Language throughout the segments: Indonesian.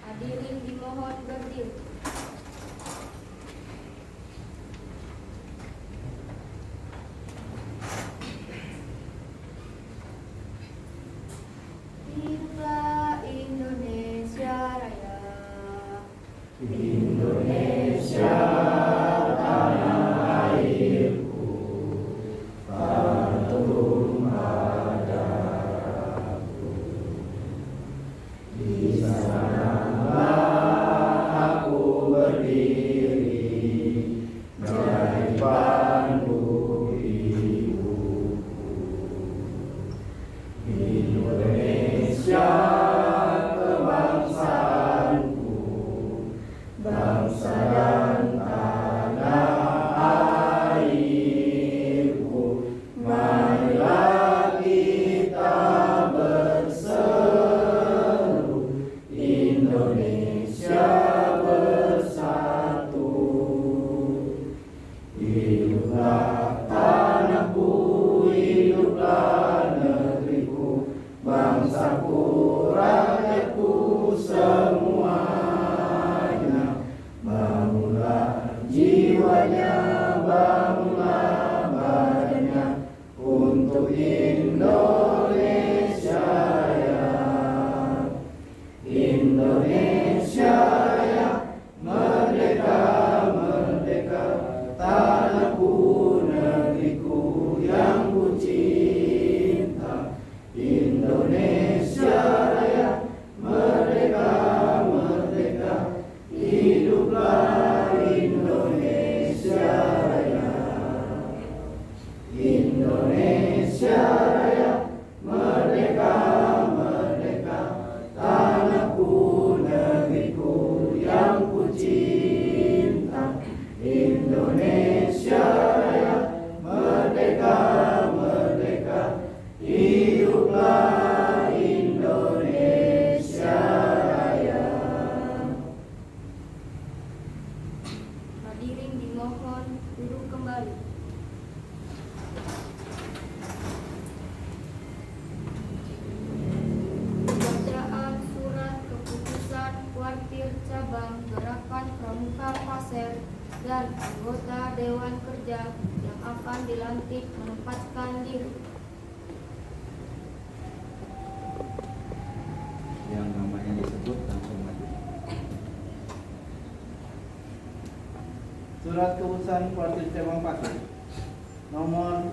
Hadirin dimohon berdiri. Hiduplah Indonesia Raya. Indonesia tanah airku, patung darahku. Di sanalah aku berdiri, dari pandu ibuku. Indonesia kebangsaanku, bangsa dan tanah airku. Marilah kita berseru, Indonesia bersatu. Hiduplah tanahku, hiduplah negeriku, bangsaku, rakyatku semuanya. Bangunlah jiwanya, bangunlah badannya, untuk Indonesia Raya. Indonesia Raya, merdeka, merdeka, tanahku, negeriku yang ku cinta. Indonesia Raya, merdeka, merdeka, hiduplah Indonesia Raya. Indonesia Raya, merdeka, merdeka, tanahku, negeriku yang ku cinta. Indonesia Raya, merdeka, merdeka, hiduplah Indonesia Raya. Hadirin dimohon duduk kembali. Bacaan surat keputusan Kuartir Cabang Gerakan Pramuka Pasir dan anggota Dewan Kerja yang akan dilantik menempatkan diri. Yang namanya disebut langsung maju. Surat keputusan Kuartir Cabang Pasir nomor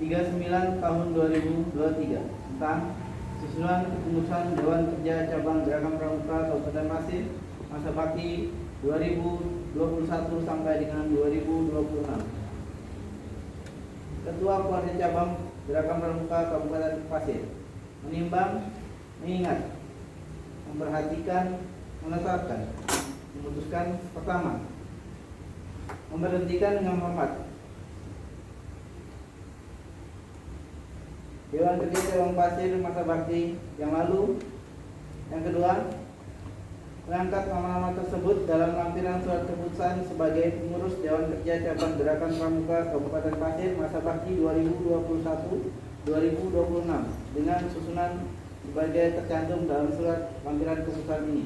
39 tahun 2023 tentang susunan kepengurusan Dewan Kerja Cabang Gerakan Pramuka Kabupaten Pasir masa bakti 2021 sampai dengan 2026. Ketua Kuartir Cabang Gerakan Pramuka Kabupaten Pasir menimbang, mengingat, memperhatikan, menetapkan, memutuskan. Pertama, memberhentikan dengan hormat Dewan Kerja Cabang Pasir masa bakti yang lalu. Yang kedua, mengangkat nama-nama tersebut dalam lampiran surat keputusan sebagai pengurus Dewan Kerja Cabang Gerakan Pramuka Kabupaten Pasir masa bakti 2021-2026 dengan susunan sebagai tercantum dalam surat lampiran keputusan ini.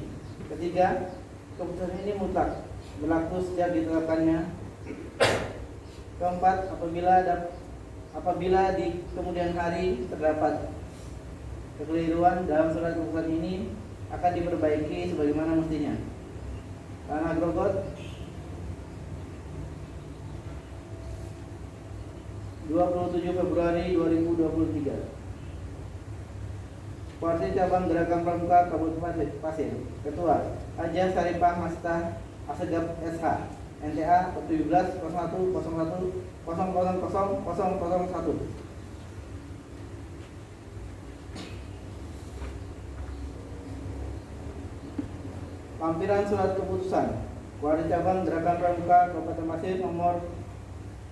Ketiga, keputusan ini mutlak berlaku sejak ditetapkannya. Keempat, apabila di kemudian hari terdapat kekeliruan dalam surat keputusan ini akan diperbaiki sebagaimana mestinya. Tanah Grogot 27 Februari 2023. Kuartir Cabang Gerakan Pramuka Kabupaten Pasir. Ketua Haja Saripah Mastah Asegaf SH, NTA 17.01.01.000.001. Lampiran surat keputusan Kuartir Cabang Gerakan Pramuka Kabupaten Pasir nomor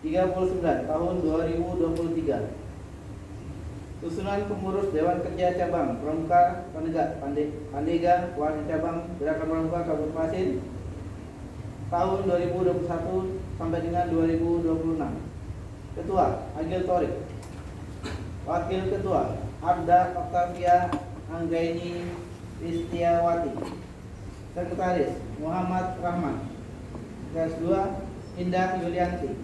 39 tahun 2023. Susunan pengurus Dewan Kerja Cabang Pramuka Pandega Kuartir Cabang Gerakan Pramuka Kabupaten Pasir tahun 2021 sampai dengan 2026. Ketua Agil Torik. Wakil Ketua Abda Octavia Anggaini Istiawati. Sekretaris Muhammad Rahman. Sekretaris 2 Indah Yulianti.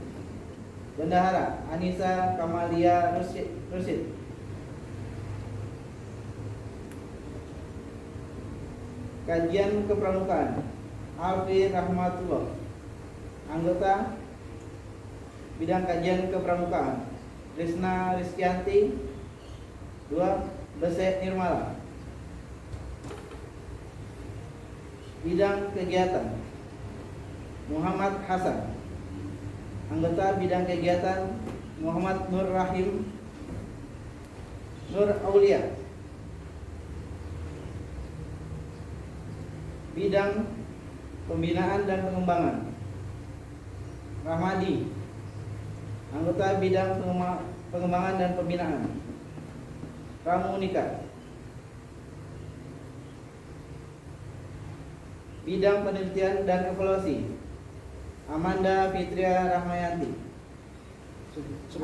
Bendahara Anissa Kamalia Rusid. Kajian Kepramukaan Alfi Rahmatullah. Anggota bidang kajian kepramukaan Risna Rizkianti. 2 Besek Nirmala. Bidang kegiatan Muhammad Hasan. Anggota bidang kegiatan Muhammad Nur Rahim Nur Aulia. Bidang pembinaan dan pengembangan Rahmadi. Anggota bidang pengembangan dan pembinaan Ramunika. Bidang penelitian dan evaluasi Amanda Fitria Rahmayanti.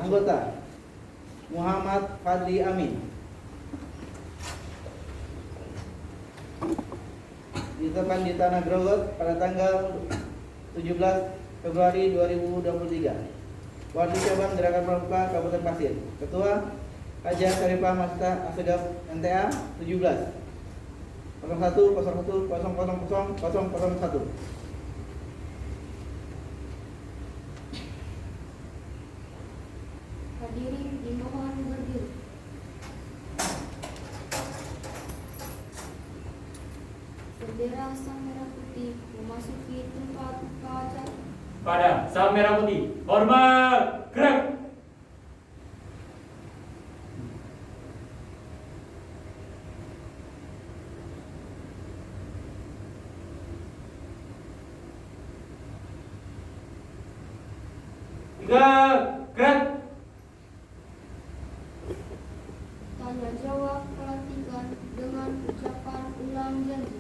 Anggota Muhammad Fadli Amin. Ditetapkan di Tanah Grogot pada tanggal 17 Februari 2023. Wakil Cabang Gerakan Pramuka Kabupaten Pasir. Ketua Haja Sarifah Masita Asegaf NTA 17 0101000001. Hadirin dimohon berdiri. Bendera Sang Merah Putih memasuki tempat upacara. Pada Sang Merah Putih, hormat, gerak. Gerak. Tanya jawab pelantikan dengan ucapan ulang janji.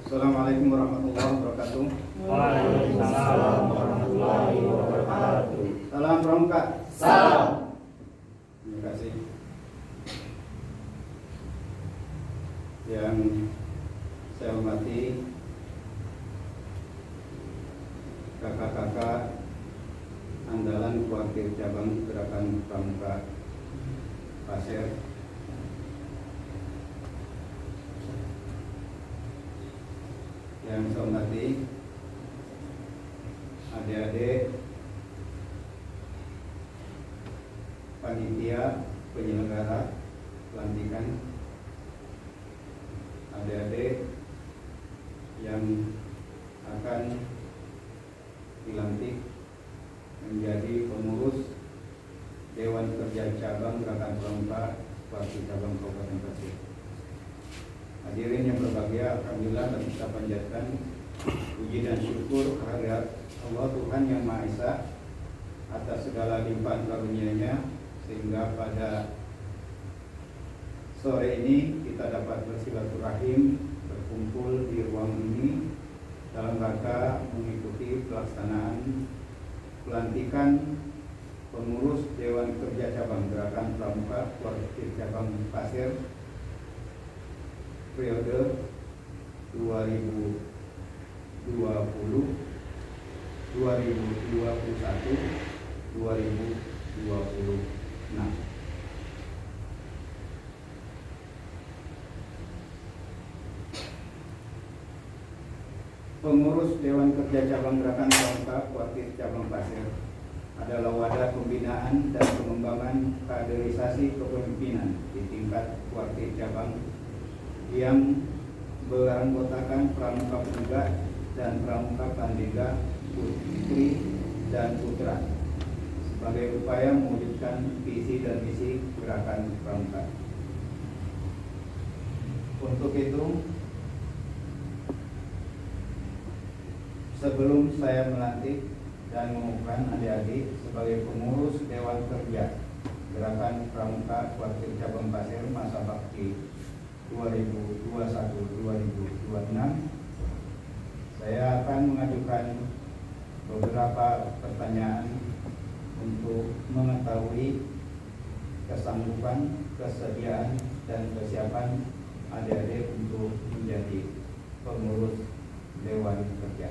Assalamualaikum warahmatullahi wabarakatuh. Waalaikumsalam warahmatullahi wabarakatuh. Salam Pramuka. Salam. Terima kasih. Yang saya hormati kakak-kakak andalan Kuartir Cabang Gerakan Pramuka Pasir. Yang saya hormati adik-adik panitia penyelenggara pelantikan, adik-adik yang akan dilantik menjadi pengurus Dewan Kerja Cabang Gerakan Pramuka Kuartir Cabang Kabupaten Pasir. Hadirin yang berbahagia, alhamdulillah dapat kita panjatkan puji dan syukur kehadirat Allah Tuhan Yang Maha Esa atas segala limpahan karunia-Nya, sehingga pada sore ini kita dapat bersilaturahim, berkumpul di ruang ini dalam rangka mengikuti pelaksanaan pelantikan pengurus Dewan Kerja Cabang Gerakan Pramuka Kuartir Cabang Pasir periode 2020 2021 2026. Pengurus Dewan Kerja Cabang Gerakan Pramuka Kuartir Cabang Pasir adalah wadah pembinaan dan pengembangan kaderisasi kepemimpinan di tingkat kuartir cabang yang beranggotakan pramuka pemuda dan pramuka pandega putri dan putra sebagai upaya mewujudkan visi dan misi gerakan pramuka. Untuk itu, sebelum saya melantik dan mengumumkan adik-adik sebagai pengurus Dewan Kerja Gerakan Pramuka Kuartir Cabang Pasir masa bakti 2021-2026, saya akan mengajukan beberapa pertanyaan untuk mengetahui kesanggupan, kesediaan, dan kesiapan adik-adik untuk menjadi pengurus Dewan Kerja.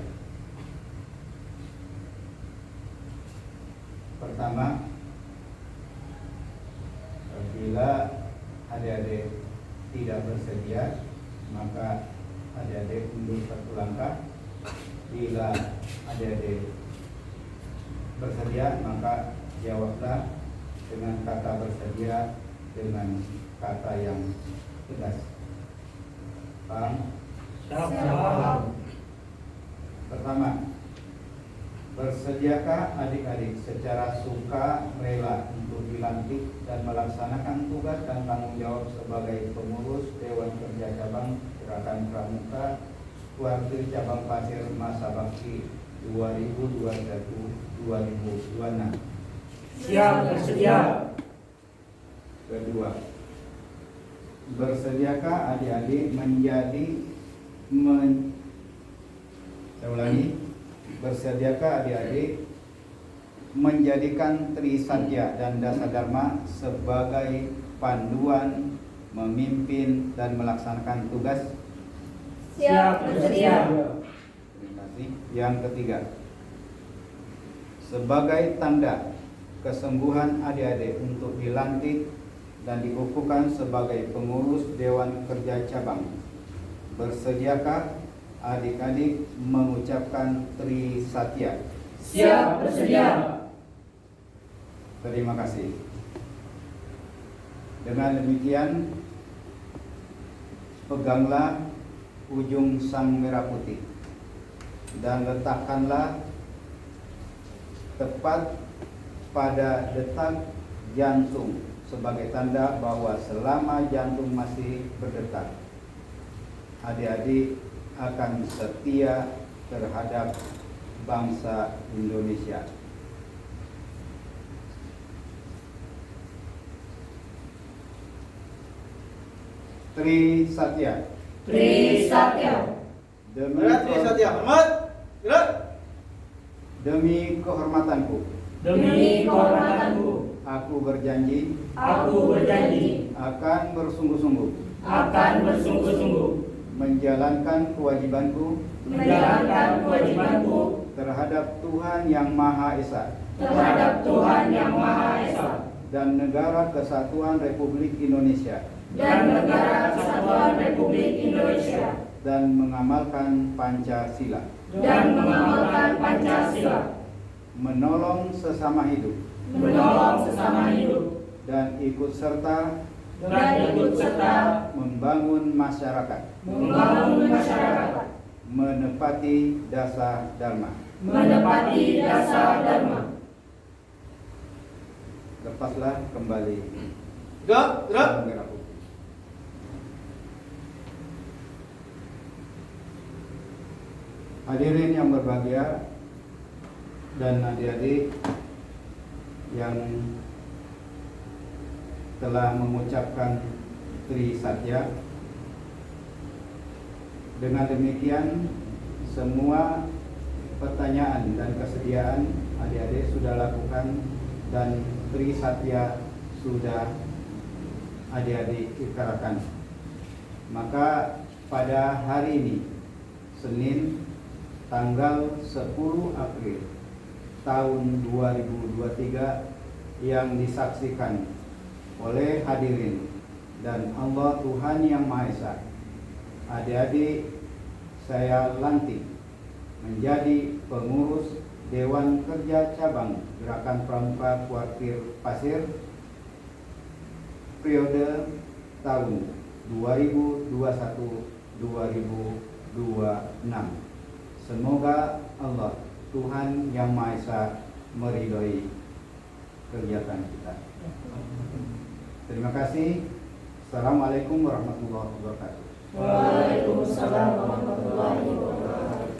Pertama, bila adik-adik tidak bersedia, maka adik-adik mundur satu langkah. Bila adik-adik bersedia, maka jawablah dengan kata bersedia dengan kata yang tegas. Paham? Siap. Pertama, bersediakah adik-adik secara suka rela untuk dilantik dan melaksanakan tugas dan tanggung jawab sebagai pengurus Dewan Kerja Cabang Gerakan Pramuka Kuartir Cabang Pasir masa bakti 2021-2026? Siap, bersedia. Kedua, bersediakah adik-adik saya ulangi, bersediakah adik-adik menjadikan Trisatya dan Dasa Dharma sebagai panduan memimpin dan melaksanakan tugas? Siap, bersedia. Terima kasih. Yang ketiga, sebagai tanda kesungguhan adik-adik untuk dilantik dan dikukuhkan sebagai pengurus Dewan Kerja Cabang, bersediakah adik-adik mengucapkan Trisatya? Siap, bersedia. Terima kasih. Dengan demikian, peganglah ujung sang merah putih dan letakkanlah tepat pada detak jantung sebagai tanda bahwa selama jantung masih berdetak, adik-adik akan setia terhadap bangsa Indonesia. Trisatya. Trisatya. Trisatya, hormat. Gerak. Demi kehormatanku, Demi kehormatanku, aku berjanji akan bersungguh-sungguh menjalankan kewajibanku terhadap Tuhan Yang Maha Esa dan Negara Kesatuan Republik Indonesia dan mengamalkan Pancasila, menolong sesama hidup dan ikut serta membangun masyarakat, menepati dasa dharma. Lepaslah kembali. Gerak. Merah putih. Hadirin yang berbahagia dan adik-adik yang telah mengucapkan Trisatya, dengan demikian semua pertanyaan dan kesediaan adik-adik sudah lakukan dan Trisatya sudah adik-adik ikrarkan. Maka pada hari ini, Senin tanggal 10 April tahun 2023 yang disaksikan oleh hadirin dan Allah Tuhan Yang Maha Esa, adik-adik saya lantik menjadi pengurus Dewan Kerja Cabang Gerakan Pramuka Kuartir Pasir periode tahun 2021-2026. Semoga Allah Tuhan Yang Maha Esa meridhoi kegiatan kita. Terima kasih. Assalamualaikum warahmatullahi wabarakatuh. Waalaikumsalam warahmatullahi wabarakatuh.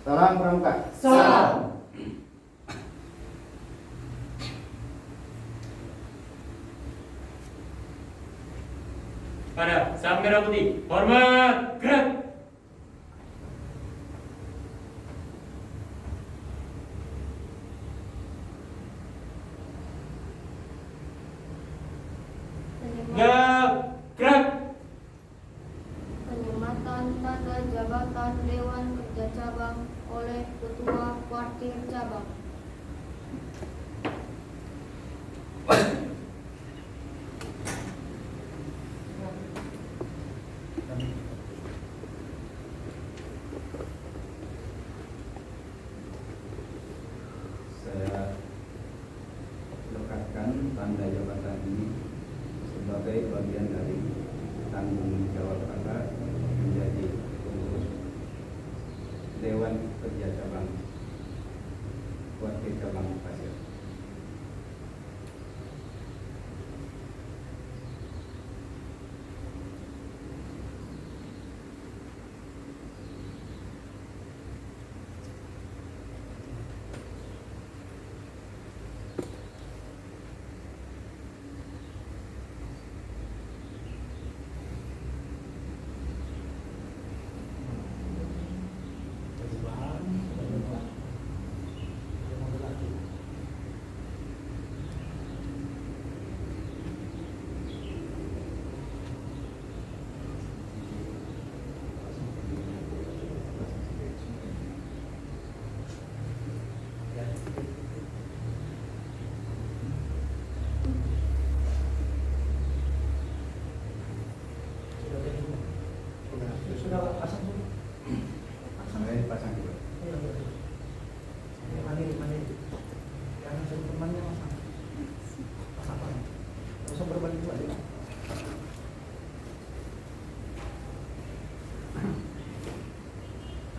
Salam Pramuka. Salam. Pada sang merah putih, hormat, gerak. Ketua Kuartir Cabang. Saya lekatkan tanda jabatan ini sebagai bagian dari tanggung jawab kakak menjadi pengurus Dewan Kerja Cabang Kuartir Cabang Pasir. Sudah pasang dulu. Saya pasang dulu. Mandi. Jangan sebut temannya pasang. Pasang apa? Nggak usah berbanding balik.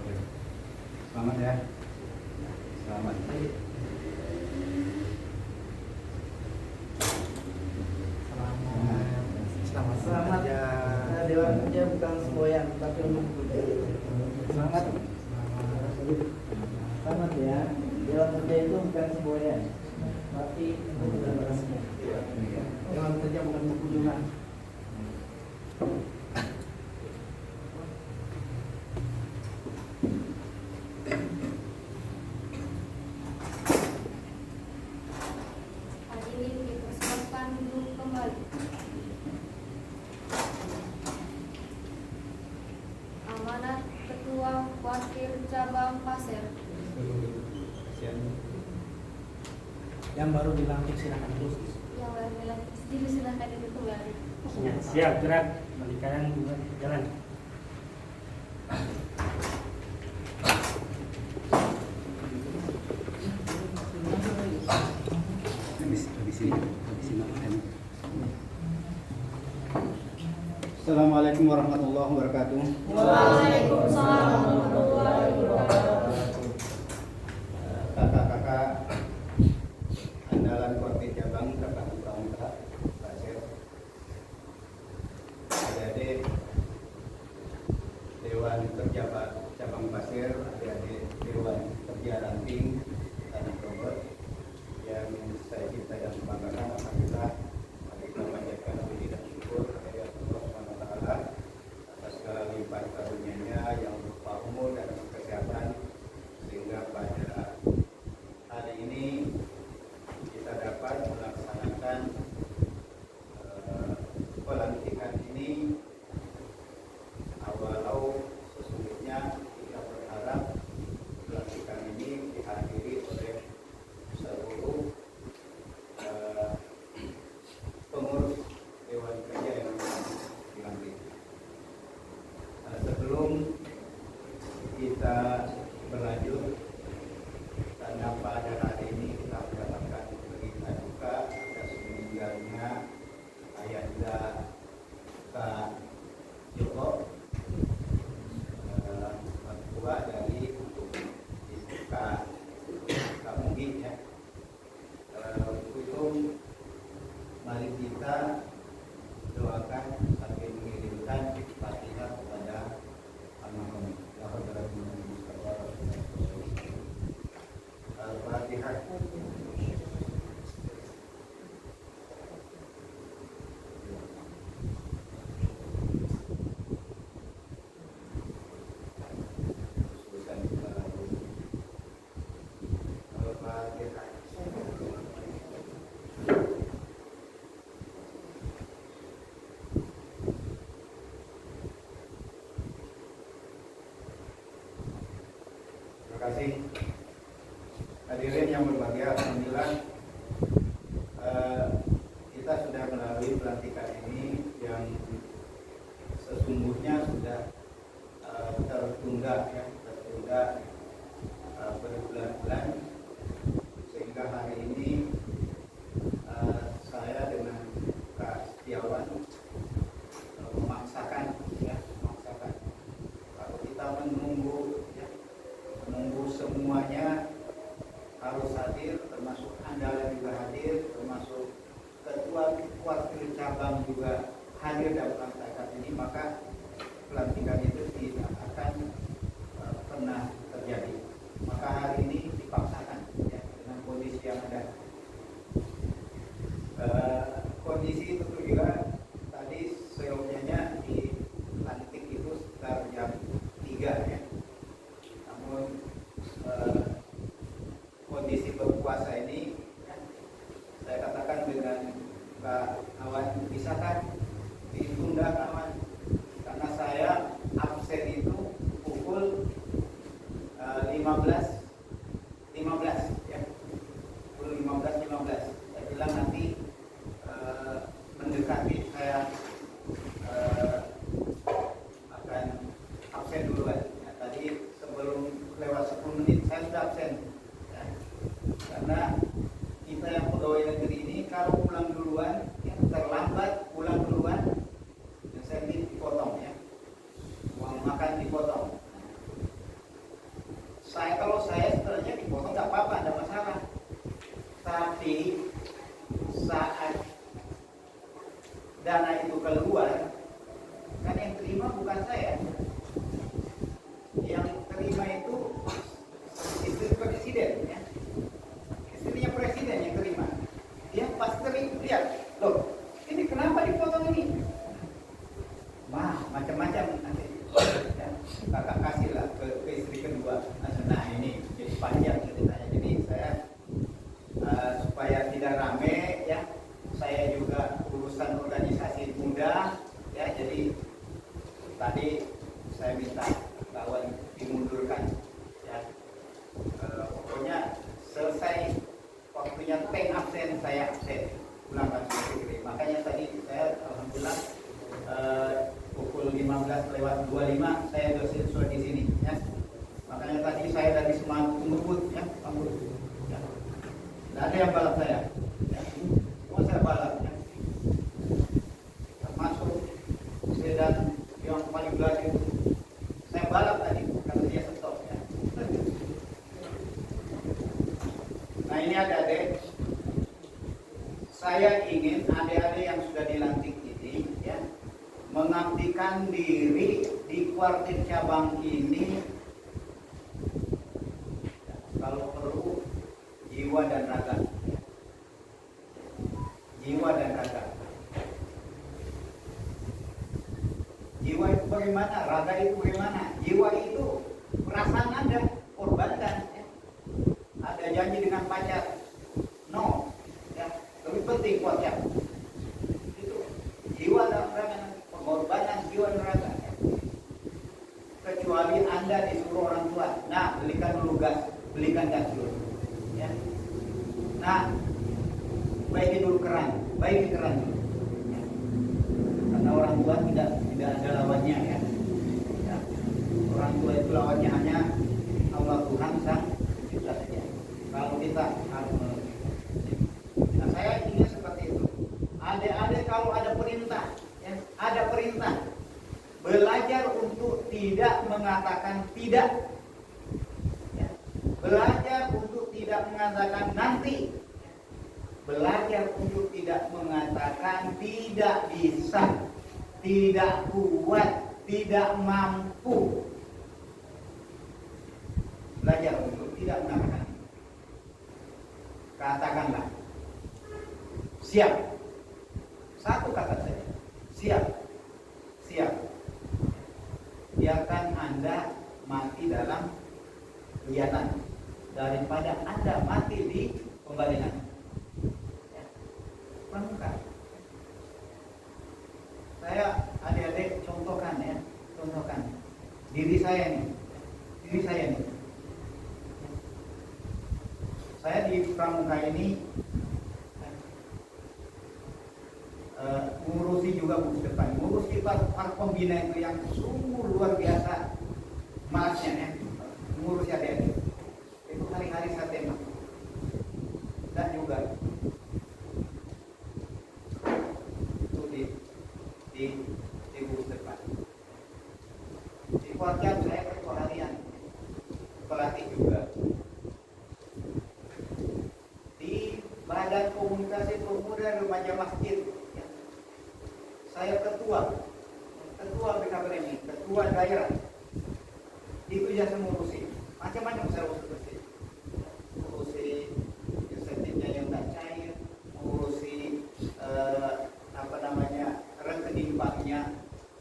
Oke. Selamat ya. Selamat. Selamat Dewan Kerja bukan semboyan tapi untuk budaya. Selamat. Selamat ya. Dewan Kerja itu bukan semboyan tapi untuk budaya. Dewan Kerja bukan kunjungan. Hadirin dipersilakan duduk kembali. Amanat Ketua Kuartir Cabang Pasir. Yang baru dilantik silakan terus. Yang baru disilahkan duduk kembali. Siap gerak. Balik kanan jalan. Assalamualaikum warahmatullahi wabarakatuh. Waalaikumsalam warahmatullahi wabarakatuh. Kakak-kakak andalan Kuartir Cabang, kakak pramuka Pasir, adik-adik Dewan Kerja Cabang Pasir, adik-adik Dewan Kerja Ranting Tanah Toba yang saya cinta dan banggakan. Alhamdulillah kita panjatkan puji dan syukur kepada Allah Subhanahu wa taala atas segala limpah karunia-Nya yang berupa umur dan kesehatan sehingga pada hari ini kita dapat melaksanakan pelantikan ini. Walau sesungguhnya kita berharap pelantikan ini dihadiri oleh seluruh pengurus Dewan Kerja yang dilantik. Sebelum kita berlanjut, karena pada hari ini kita mendapatkan berita duka atas meninggalnya Ayahanda Kak Joko, mertua dari Kak Munggi ya. Untuk itu mari kita doakan sambil mengirimkan Fatihah kepada almarhum. Al-Fatihah. kasih. Hadirin yang berbahagia, alhamdulillah kita sudah melalui pelantikan ini yang sesungguhnya sudah tertunda berbulan-bulan, sehingga hari ini saya dengan Kak Setiawan memaksakan. Kalau kita menunggu semuanya harus hadir, termasuk Anda juga hadir, termasuk ketua kuartir cabang juga hadir dalam pelantikan ini, maka pelantikan itu tidak akan pernah terjadi. Maka hari ini dipaksakan ya, dengan kondisi yang ada. Kondisi itu juga tadi seyogyanya dilantik itu sekitar jam 3 ya. Namun kondisi berpuasa ini ya, saya katakan dengan Kak Awan, bisakah ditunda Kak Awan? Karena saya absen itu pukul 15 ya. Pukul 15. Saya bilang nanti mendekati saya akan absen duluan. Ya, tadi sebelum lewat 10 menit saya sudah absen. Ya. Karena kita yang pegawai negeri ini kalau pulang duluan, ya, terlambat pulang duluan, insentif dipotong ya, uang makan dipotong. Kalau saya sebenarnya dipotong nggak apa-apa, ada masalah. Tapi saat dana itu keluar, kan yang terima bukan saya. Yang terima itu istri presiden ya. Istrinya presiden yang terima. Dia pasti lihat, loh ini kenapa dipotong ini? Macam-macam nanti. Ya, kakak kasihlah ke istri kedua. Nah ini jadi panjang ceritanya. Jadi saya supaya tidak rame ya, saya juga urusan organisasi muda ya. Jadi tadi saya minta kawan dimundurkan ya. Pokoknya selesai waktunya tank absen, saya absen pulang langsung ke. Makanya tadi saya alhamdulillah pukul 15:25 saya sudah di sini ya. Makanya tadi saya dari Semarang ngebut ya, ya. Tidak ada yang balap saya ya. Semua saya balap ya. Termasuk sedan yang paling belakang itu saya balap tadi karena dia stop ya. Nah ini adik-adik, saya ingin adik-adik yang sudah dilantik ini ya, mengabdikan diri di kuartir cabang ini, kalau perlu jiwa dan raga. Jiwa dan raga. Jiwa itu bagaimana? Raga itu bagaimana? Jiwa itu perasaan Anda korbankan ya. Ada janji dengan pacar, no ya, lebih penting kuatnya itu jiwa dan raga, pengorbanan jiwa dan raga ya. Kecuali Anda disuruh orang tua, nah belikan dulu gas, belikan gas dulu ya. Nah baiki dulu keran, baiki keran dulu ya. Karena orang tua tidak ada lawannya ya. Ya. Orang tua itu lawannya hanya Allah Tuhan Sang Pencipta saja. Kalau kita harus melalui. Nah saya ingin seperti itu. Adik-adik kalau ada perintah ya, ada perintah, belajar untuk tidak mengatakan tidak ya. Belajar untuk tidak mengatakan nanti, belajar untuk tidak mengatakan tidak bisa, tidak kuat, tidak mampu. Belajar untuk tidak mengatakan. Katakanlah siap. Satu kata saja, siap. Siap. Biarkan Anda mati dalam kegiatan daripada Anda mati di pembalingan ya. Pramuka. Saya adik-adik contohkan ya, contohkan diri saya nih. saya di Pramuka ini mengurusi juga bus depan, mengurusi para pembina itu yang sungguh luar biasa malasnya ya, mengurusi adik-adik itu hari-hari saya tembak. Dan juga itu di bus depan. Di kuartian saya ketua harian, pelatih juga. Di Badan Komunikasi Pemuda Remaja Masjid, ya. Saya ketua BKPMI, ketua daerah. Itu ya saya ngurusi, macam-macam saya urusi. Ngurusi insentifnya yang tak cair, ngurusi rekening banknya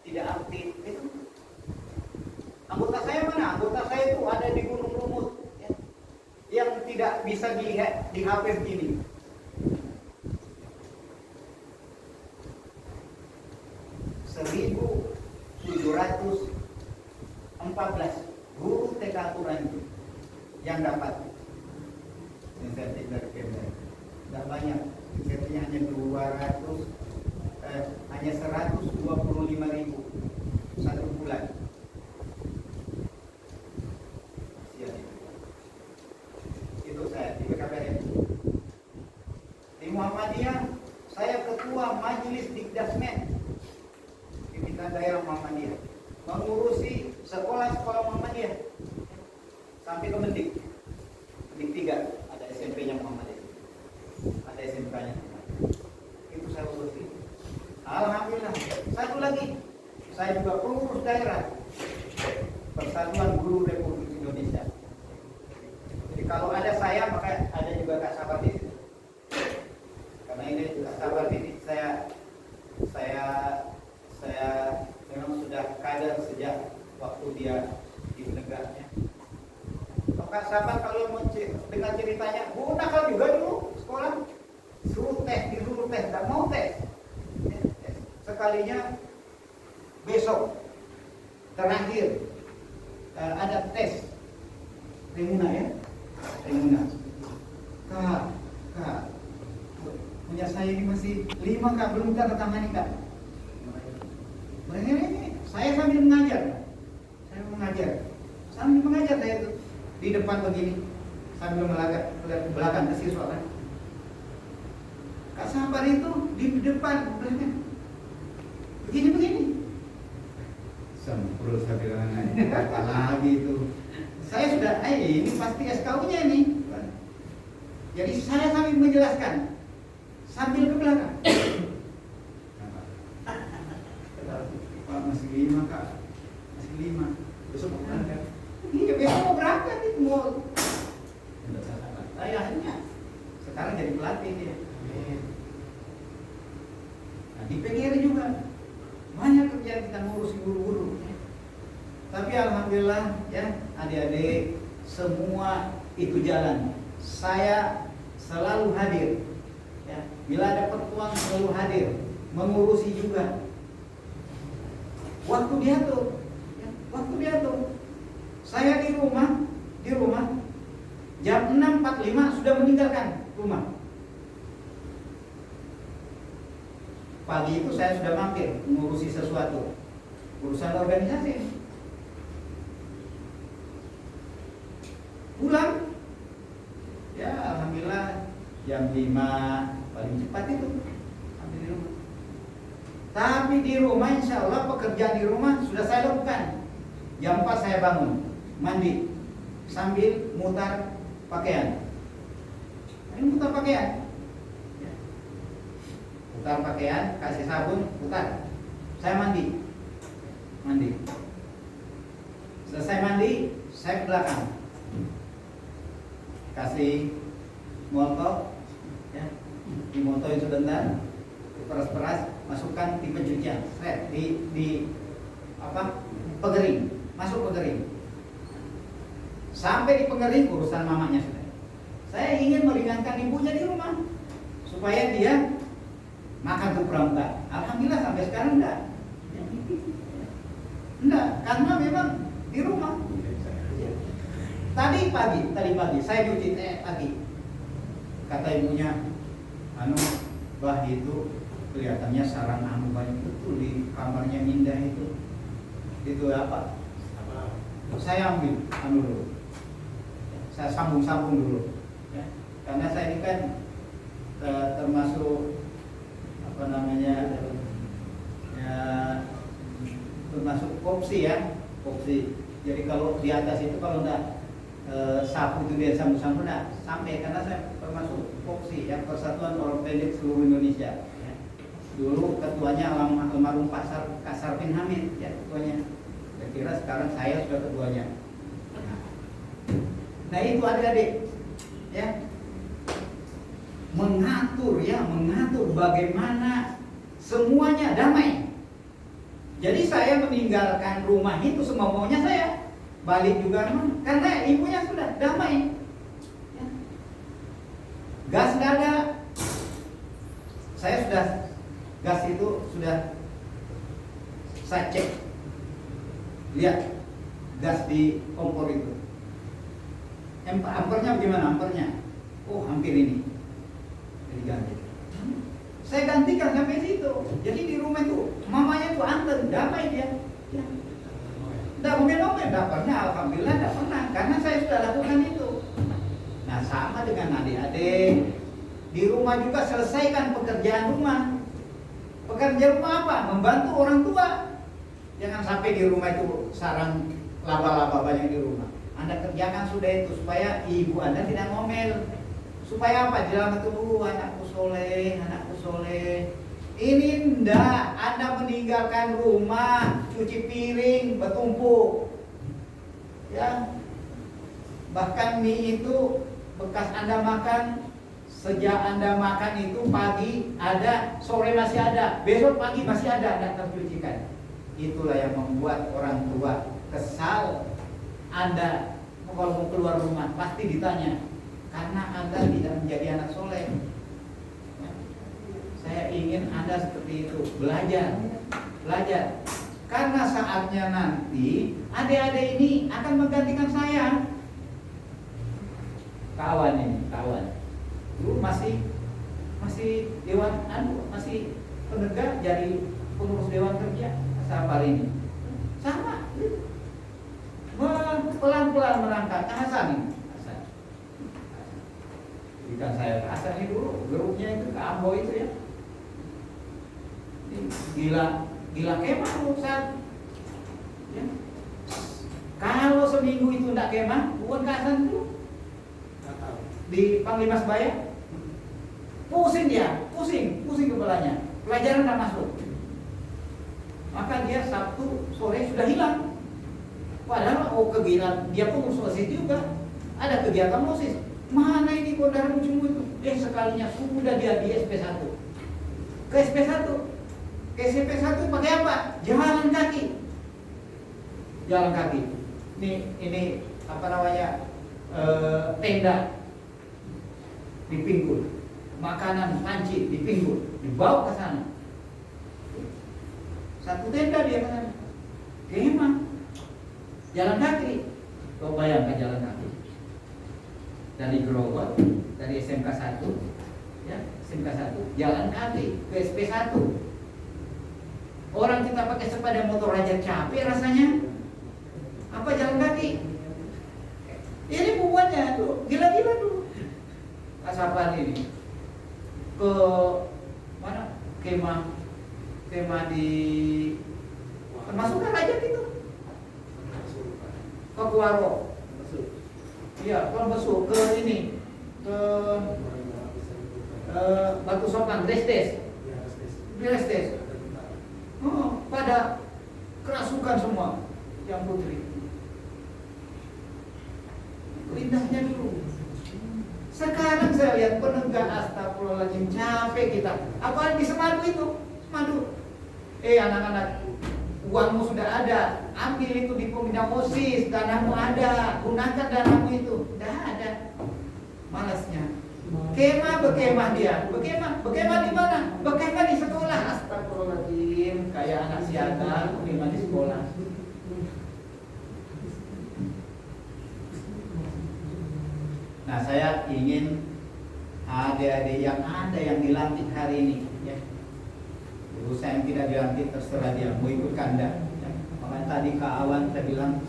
tidak aktif. Itu anggota saya mana? Anggota saya itu ada di Gunung Lumut, ya, yang tidak bisa dilihat di HP begini. Guru TK aturan yang dapat insentif dari Kementerian. Tidak banyak, insentifnya hanya 125.000 satu bulan. Itu saya di BKPM. Di Muhammadiyah saya ketua Majelis Dikdasmen pimpinan daerah Muhammadiyah, mengurusi sekolah-sekolah Muhammadiyah sampai ke Mendik 3 ada SMP-nya Muhammadiyah, ada SMK-nya. Itu saya urusi. Alhamdulillah. Satu lagi, saya juga pengurus daerah Persatuan Guru Republik Indonesia. Jadi kalau ada saya, maka ada juga Kak Sabar di situ. Karena ini Kak Sabar ini saya memang sudah kader sejak waktu dia di negara. Kak Sabar kalau mau dengar ceritanya, nakal juga dulu sekolah, disuruh tes, tidak mau tes. Sekalinya besok terakhir ada tes Remuna ya, Remuna. Kak, punya saya ini masih 5 Kak, belum tanda tangani Kak. Ini saya sambil mengajar, saya itu di depan begini sambil melihat belakang ke siswa kan. Kak Sabar itu di depan belakang begini. Sempurna saya bilang apa lagi itu. Saya sudah, ini pasti SKU-nya ini. Jadi saya sambil menjelaskan sambil ke belakang. Pak masih 5 Kak, masih 5. Besok mau berangkat. Iya besok mau berangkat nih mau. Ayahnya sekarang jadi pelatih dia. Nah, di PGRI juga banyak kerjaan kita ngurusi guru-guru. Tapi alhamdulillah ya adik-adik semua itu jalan. Saya selalu hadir. Ya, bila ada pertemuan selalu hadir, mengurusi juga. Waktu diatur, ya, Saya di rumah jam 6.45 sudah meninggalkan rumah. Pagi itu saya sudah mampir mengurusi sesuatu, urusan organisasi. Pulang, ya alhamdulillah jam 5 paling cepat itu sampai di rumah. Tapi di rumah insya Allah pekerjaan di rumah sudah saya lakukan. Jam 4 saya bangun, mandi, sambil mutar pakaian. Ini mutar pakaian. Putar pakaian, kasih sabun, putar. Saya mandi. Selesai mandi, saya ke belakang. Kasih molto, ya, dimotoin sebentar, peras-peras, masukkan di pencucian, di pengering, masuk pengering. Sampai di pengering urusan mamanya sudah. Saya ingin meringankan ibunya di rumah supaya dia makan tuh pramuka. Alhamdulillah sampai sekarang enggak, karena memang di rumah. Tadi pagi saya cuci pagi. kata ibunya, anu bah itu kelihatannya sarang anu banyak betul di kamarnya Minda itu apa? Saya ambil anu dulu, saya sambung dulu, ya. Karena saya ini kan termasuk apa namanya, ya, termasuk kopsi ya, kopsi. Jadi kalau di atas itu kalau enggak sapu itu dia sambung enggak sampai, karena saya termasuk kopsi ya, Persatuan Ortopedi Seluruh Indonesia. Ya. Dulu ketuanya almarhum Pak Kasar bin Hamid ya ketuanya. Saya kira sekarang saya sudah ketuanya. Nah itu adik-adik ya, mengatur bagaimana semuanya damai. Jadi saya meninggalkan rumah itu semau-maunya saya, balik juga karena ibunya sudah damai. Ya. Gas nggak ada, saya sudah gas itu sudah saya cek, lihat gas di kompor itu. Ampernya bagaimana ampernya? Oh hampir ini, diganti. Saya gantikan sampai situ. Jadi di rumah itu mamanya tuh anteng, damai dia. Ya. Tidak ngomel-ngomel, tidak pernah. Alhamdulillah tidak pernah, karena saya sudah lakukan itu. Nah sama dengan adik-adik di rumah juga, selesaikan pekerjaan rumah. Pekerjaan rumah apa? Membantu orang tua. Jangan sampai di rumah itu sarang laba-laba banyak di rumah. Anda kerjakan sudah itu supaya ibu Anda tidak ngomel. Supaya apa? Jalan itu anakku soleh. Ini ndak Anda meninggalkan rumah, cuci piring bertumpuk. Ya. Bahkan mie itu bekas Anda makan, sejak Anda makan itu pagi ada, sore masih ada, besok pagi masih ada, tidak tercucikan. Itulah yang membuat orang tua kesal. Anda kalau mau keluar rumah pasti ditanya, karena Anda tidak menjadi anak soleh. Ya. Saya ingin Anda seperti itu, belajar. Karena saatnya nanti adik-adik ini akan menggantikan saya. Kawan, dulu masih dewan, masih penegak, jadi pengurus dewan kerja. Siapa ini? Sama. Pelan-pelan merangkak Hasan ini. Jika saya ke Hasan ini dulu, grupnya itu ke Ambo itu ya. Gila kemah Ustaz. Ya. Kalau seminggu itu tidak kemah, bukan ke Hasan itu. Di Panglima Sebaya. Pusing kepalanya. Pelajaran tidak masuk. Maka dia Sabtu sore sudah hilang. Padahal kegiatan dia pun OSIS juga, ada kegiatan OSIS. Mana ini kodar muncul itu? Sekalinya sudah dia di SP1. Ke SP1 pakai apa? Jalan kaki. Ini apa namanya? Tenda di pinggul, makanan panci di pinggul, dibawa ke sana. Satu tenda dia ke sana. Kemah. Jalan kaki, kau bayangkan jalan kaki dari Growol, dari SMK 1, ya SMK 1, jalan kaki ke SP1. Orang kita pakai sepeda motor aja capek rasanya, apa jalan kaki? Ini bubuannya tuh gila-gila tuh. Asapan ini ke mana? Kemah di termasuk aja gitu. Ke Kuaro, iya, kalau masuk ke ini, ke Batu Sopan, Restes, pada kerasukan semua, yang putri. Indahnya dulu. Sekarang saya lihat penegak, astagfirullahaladzim, capek kita. Apalagi Semadu itu, anak-anak. Uangmu sudah ada, ambil itu di pembina OSIS, danamu ada, gunakan danamu itu. Tidak ada. Malasnya. Bekemah dia. Bekemah di mana? Bekemah di sekolah. Astagfirullahaladzim, kayak anak siaga, bekemah di sekolah. Nah, saya ingin adik-adik yang ada yang dilantik hari ini, ya. Urusan yang tidak dilantik terserah dia mau ikut kanda. Ya. Makanya tadi Kak Awan saya bilang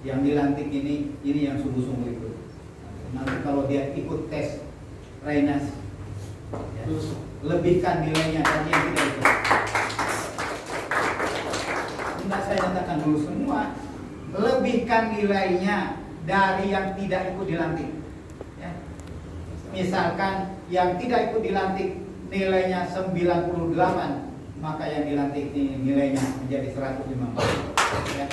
yang dilantik ini yang sungguh-sungguh ikut. Nanti kalau dia ikut tes Rainas, ya, lebihkan nilainya dari yang tidak ikut. Tidak saya nyatakan dulu semua, lebihkan nilainya dari yang tidak ikut dilantik. Ya. Misalkan yang tidak ikut dilantik nilainya 98, maka yang dilantik ini nilainya menjadi 150. Ya.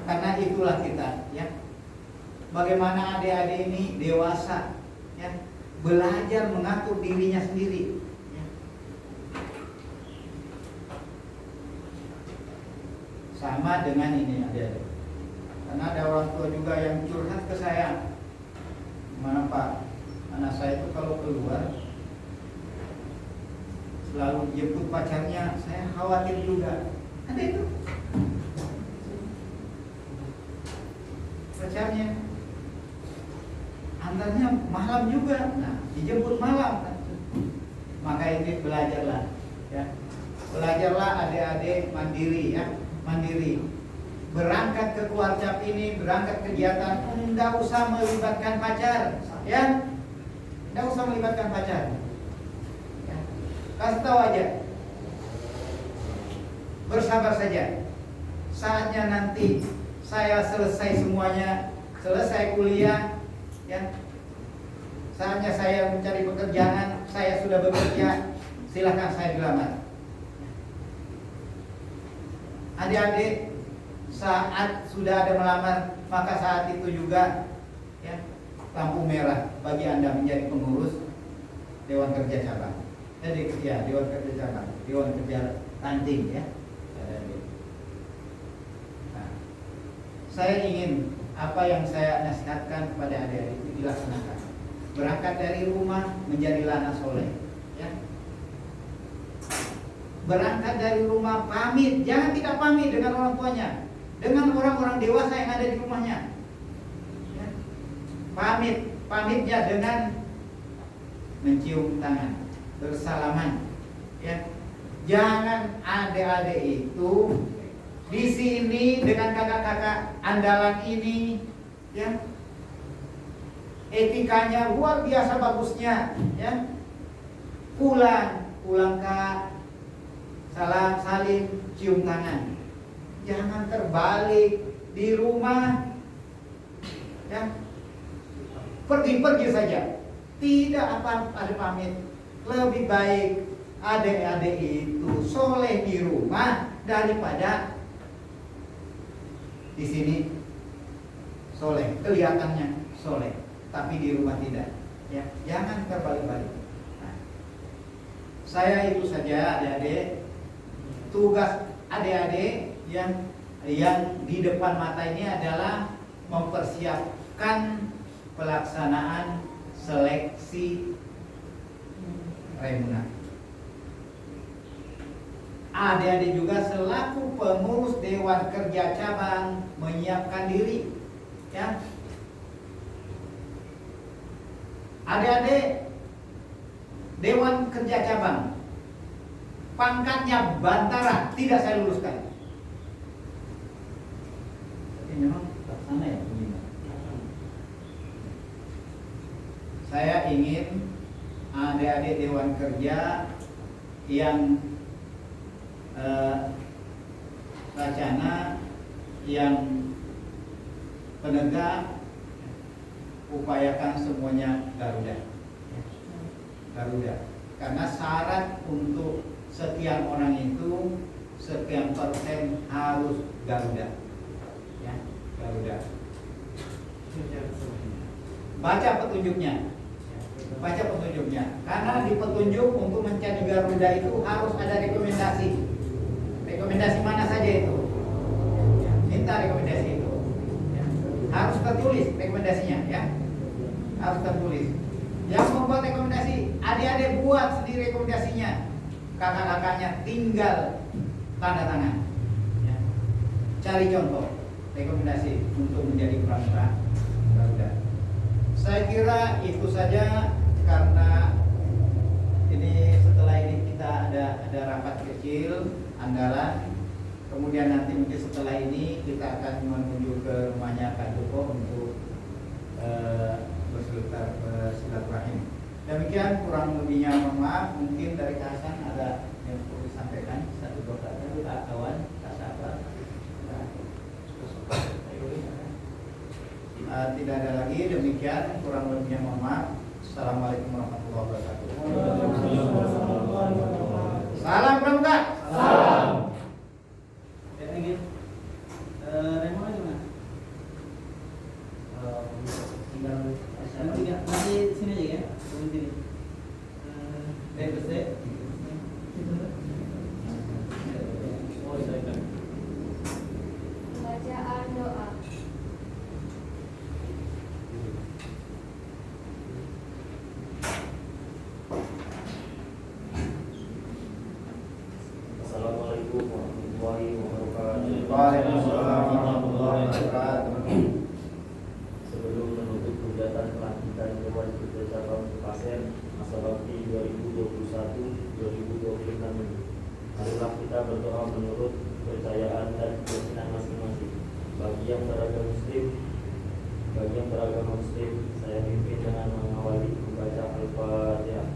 Karena itulah kita, ya. Bagaimana adik-adik ini dewasa, ya, belajar mengatur dirinya sendiri. Ya. Sama dengan ini adik-adik. Karena ada orang tua juga yang curhat ke saya, mana Pak, anak saya itu kalau keluar selalu jemput pacarnya, saya khawatir juga. Ada itu pacarnya, antarnya malam juga, nah dijemput malam. Maka ini belajarlah, ya, belajarlah adik-adik mandiri, ya, mandiri. Berangkat ke Kuarcap ini, berangkat kegiatan, enggak usah melibatkan pacar, ya, enggak usah melibatkan pacar. Ya. Kasih tahu aja, bersabar saja. Saatnya nanti saya selesai semuanya, selesai kuliah, ya. Saatnya saya mencari pekerjaan, saya sudah bekerja, silahkan saya dilamar. Adik-adik, saat sudah ada melamar, maka saat itu juga, ya, lampu merah bagi Anda menjadi pengurus Dewan Kerja Cabang. Jadi ya, Dewan Kerja Cabang, Dewan Kerja Ranting, ya. Nah, saya ingin apa yang saya nasihatkan kepada adik-adik itu dilaksanakan. Berangkat dari rumah menjadi lana soleh, ya. Berangkat dari rumah pamit, jangan tidak pamit dengan orang tuanya, dengan orang-orang dewasa yang ada di rumahnya. Ya. Pamitnya dengan mencium tangan, bersalaman. Ya. Jangan adik-adik itu di sini dengan kakak-kakak andalan ini, ya, etikanya luar biasa bagusnya, ya. Pulang Kak, salam salim, cium tangan. Jangan terbalik di rumah, ya, pergi saja, tidak ada pamit. Lebih baik adik-adik itu soleh di rumah daripada di sini soleh, kelihatannya soleh tapi di rumah tidak, ya. Jangan terbalik-balik. Nah, saya itu saja adik-adik, tugas adik-adik yang di depan mata ini adalah mempersiapkan pelaksanaan seleksi Raimuna. Adik-adik juga selaku pengurus Dewan Kerja Cabang menyiapkan diri, ya. Adik-adik Dewan Kerja Cabang pangkatnya Bantara tidak saya luluskan. Tapi memang sana ya begini. Saya ingin adik-adik Dewan Kerja yang Racana, yang penegak, upayakan semuanya Garuda. Karena syarat untuk sekian orang itu sekian persen harus Garuda, ya, Garuda. Baca petunjuknya, karena di petunjuk untuk menjadi Garuda itu harus ada rekomendasi. Rekomendasi mana saja itu? Ya, minta rekomendasi itu. Ya. Harus tertulis rekomendasinya, ya. Harus tertulis. Yang membuat rekomendasi, adik-adik buat sendiri rekomendasinya. Kakak-kakaknya tinggal tanda tangan. Ya. Cari contoh rekomendasi untuk menjadi pramuka Garuda. Saya kira itu saja, karena ini setelah ini kita ada rapat kecil anggaran. Kemudian nanti mungkin setelah ini kita akan menuju ke rumahnya Kak Joko untuk bersilaturahim. Demikian, kurang lebihnya mohon maaf. Mungkin dari Kak Hasan ada yang perlu disampaikan, satu dua kata Kak Kawan, Kak Sabar. Tidak ada lagi. Demikian, kurang lebihnya mohon maaf. Assalamualaikum warahmatullahi wabarakatuh. Salam pramuka. Salam. Ingin Raymond lagi mana? Tinggal nanti sini aja ya, tunggu sini. Bersih. Oh, saya. Bacaan doa. Assalamualaikum warahmatullahi wabarakatuh. Waalaikumsalam warahmatullahi wabarakatuh. Sebelum menutup kegiatan pelantikan Dewan Kerja Cabang Pasir masa bakti 2021-2026 ini, marilah kita berdoa menurut kepercayaan dan keyakinan masing-masing. Bagi yang beragama Muslim, saya pimpin dengan mengawali membaca Al-Fatihah.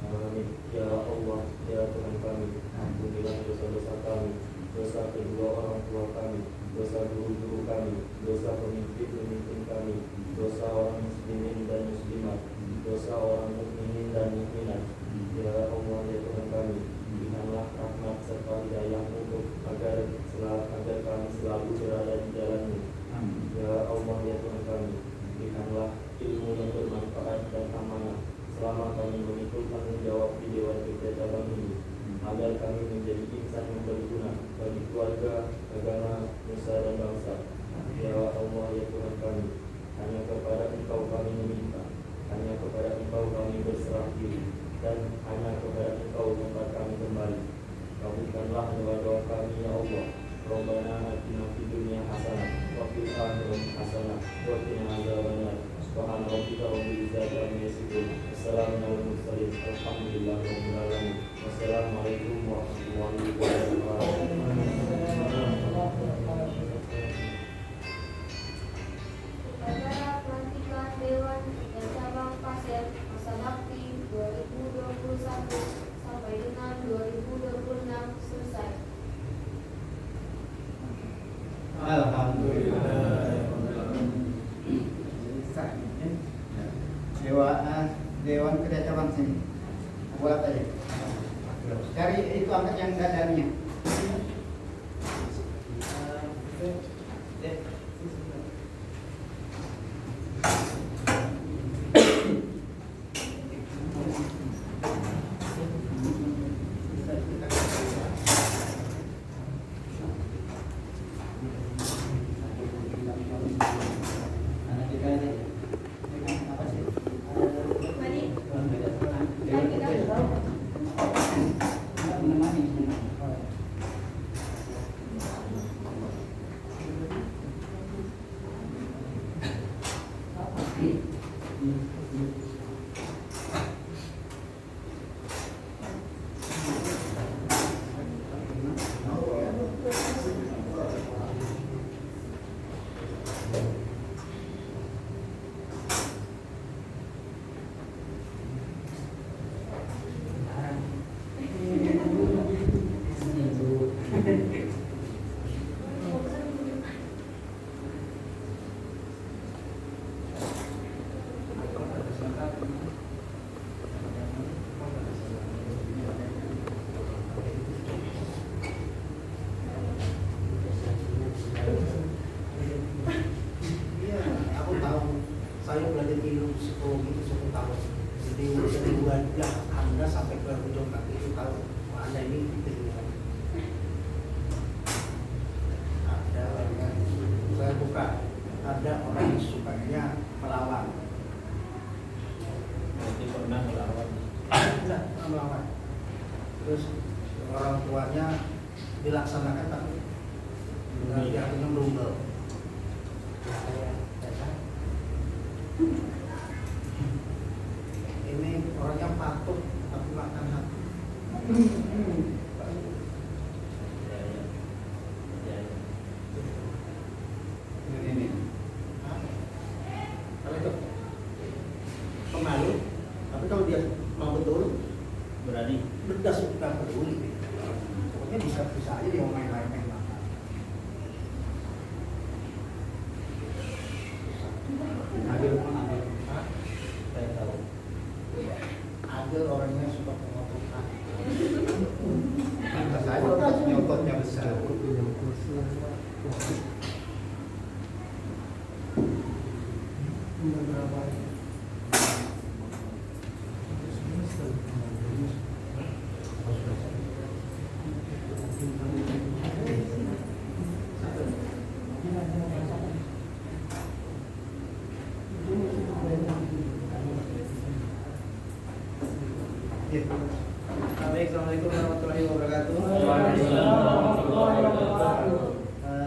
Amin. Ya Allah, ya Tuhan kami, ampunilah dosa-dosa kami, dosa kedua orang tua kami, dosa guru-guru kami, dosa pemimpin-pemimpin kami, dosa orang muslimin dan muslimat, dosa orang mukminin dan mukminat. Ya Allah, ya Tuhan kami, berikanlah rahmat serta hidayah-Mu agar kami selalu berada di jalan-Mu. Ya Allah, ya Tuhan kami, berikanlah ilmu yang bermanfaat dan amanah selama kami memikul tanggung jawab di Dewan Kerja Cabang ini, agar kami menjadi insan yang berguna bagi keluarga, agama, nusa dan bangsa. Ya Allah, ya Tuhan kami, hanya kepada Engkau kami meminta, hanya kepada Engkau kami berserah diri, dan hanya kepada Engkau tempat kami kembali. Kabulkanlah doa-doa kami, ya Allah. Rabbana atina fid dunya hasanah wa fil akhirati hasanah wa qina adzabannar. Subhana rabbika rabbil izzati amma yasifun. Wassalamun alal mursalin. Alhamdulillahi rabbil alamin. Wassalamualaikum warahmatullahi wabarakatuh. Upacara pelantikan Dewan Kerja Cabang Pasir masa bakti 2021 sampai dengan 2026 selesai. Alhamdulillah. Dewan Kerja Cabang sini. Buat aja. Cari itu angkat yang dadanya. Saya belajar ilmu psikologi itu 10 tahun. Jadi dari wajah Anda sampai ke ujung kaki itu tahu Anda ini kehilangan. Ada orang, saya buka, ada orang yang sukanya melawan. Nanti pernah melawan. Tidak melawan. terus orang tuanya dilaksanakan tapi artinya menunggal. Ini orangnya patuh tapi makan hati. Ini. Kalau itu pemalu, tapi kalau dia mau betul Berani. bedas bukan peduli. Pokoknya bisa aja dia mau main-main makan. Adil mana? Hah? Saya tahu. Ada orangnya suka pengototan. Pantas saja nyototnya besar. Baik, Assalamualaikum warahmatullahi wabarakatuh.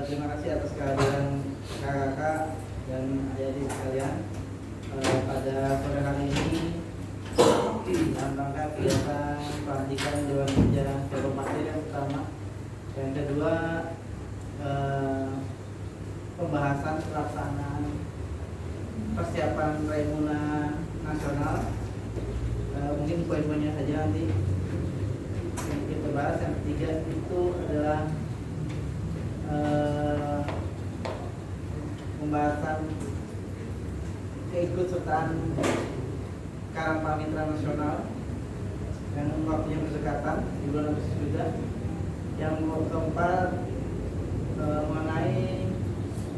Terima kasih atas kehadiran kakak-kakak dan adik-adik sekalian pada sore hari ini dalam rangka kegiatan pelantikan Dewan Kerja Cabang Pasir yang pertama. Yang kedua, pembahasan pelaksanaan persiapan Raimuna Nasional. Mungkin poin-poinnya saja nanti yang kita bahas. Yang ketiga itu adalah pembahasan keikutsertaan Karang Panitra Nasional yang waktunya berdekatan di bulan Agustus juga. Yang keempat mengenai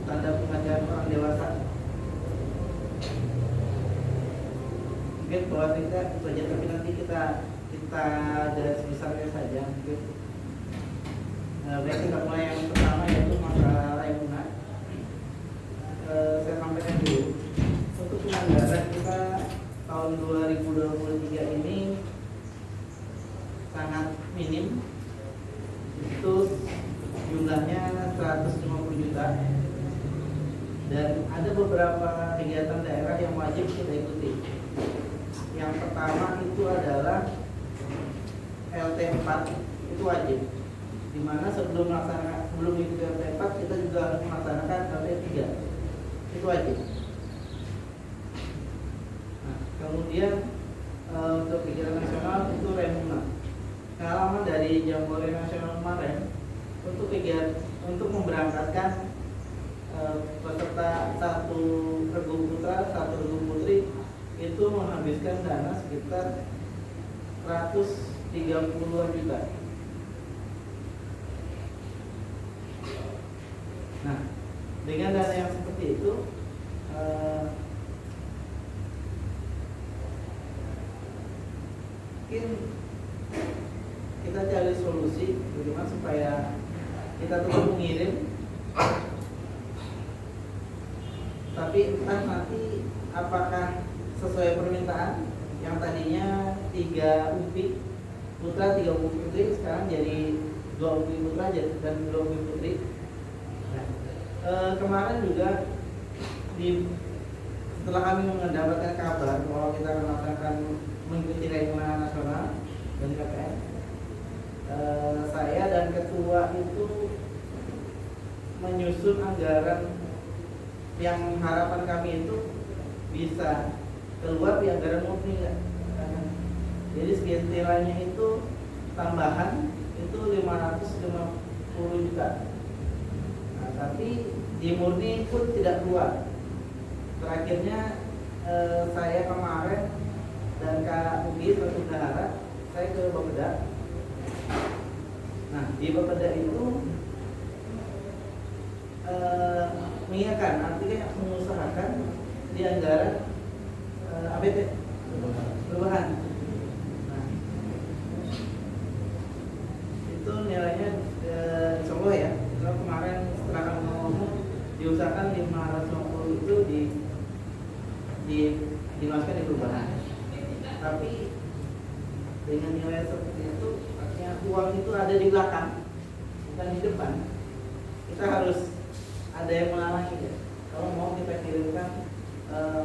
tanda pengajaran orang dewasa. Mungkin bahwa kita itu saja, tapi nanti kita garis besarnya saja mungkin. Baik, kita mulai yang pertama yaitu masalah Raimuna. Saya sampaikan dulu untuk penganggaran kita tahun 2023 ini sangat minim, itu jumlahnya 150 juta, dan ada beberapa kegiatan daerah yang wajib kita ikuti. Yang pertama itu adalah LT4, itu wajib, dimana sebelum mengikuti LT4 kita juga harus melaksanakan LT3, itu wajib. Nah, kemudian untuk kegiatan nasional itu Raimuna. Pengalaman dari Jambore Nasional kemarin untuk memberangkatkan peserta satu regu putra, satu regu putri itu menghabiskan dana sekitar 130 juta. Nah, dengan dana yang seperti itu mungkin kita cari solusi bagaimana supaya kita tetap mengirim, tapi entah nanti apakah sesuai permintaan yang tadinya 3 UPI putra 3 UPI putri sekarang jadi 2 UPI putra dan 2 UPI putri. Nah, kemarin juga setelah kami mendapatkan kabar bahwa kita akan mengikuti Raimuna Nasional dan KPN, saya dan ketua itu menyusun anggaran yang harapan kami itu bisa keluar di anggaran murni. Jadi sekiranya itu tambahan itu 550 juta. Nah, tapi di murni pun tidak keluar. Terakhirnya saya kemarin dan Kak Ugi Satu Dahara, saya ke Bapeda. Nah, di Bapeda itu mengingatkan, artinya mengusahakan di anggaran APT perubahan. Nah, itu nilainya insya Allah ya. Kalau kemarin setelah kami ngomong diusahakan 550 itu dimasukkan di perubahan. Tapi dengan nilai seperti itu uang itu ada di belakang, bukan di depan, kita harus ada yang melarangnya. Kalau mau kita kirimkan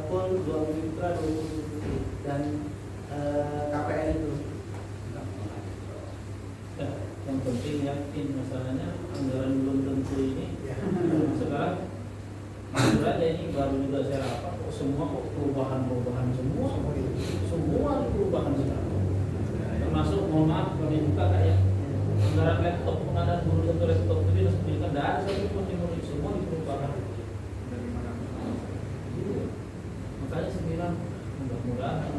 full 20 juta, 20 juta dan KPN itu. Ya, yang penting yakin masalahnya anggaran belum tentu ini. Sekarang jujur aja ini baru juga saya rapat kok semua kok perubahan semua perubahan sekarang. Termasuk mohon maaf kami buka kayak anggaran laptop, pengadaan guru tentu laptop itu dinas pendidikan tidak ada satu pun yang mau semua di perubahan. Makanya saya bilang mudah-mudahan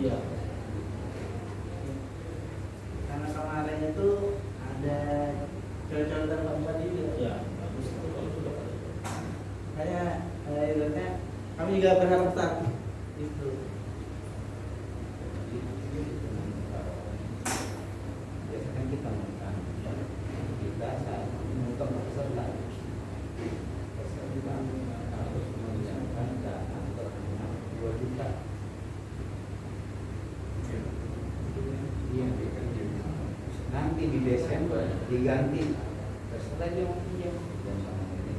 iya. Karena kemarin itu ada cewek-cewek dan bapak juga. Ya, bagus itu kalau sudah pada itu. Kayak ibaratnya kami juga berharap besar itu. Biasanya kita menggunakan kita saat menutup peserta harus menyiapkan dana terhadap 2 juta. Nanti di Desember diganti peserta dia mau pinjam dan sama ini.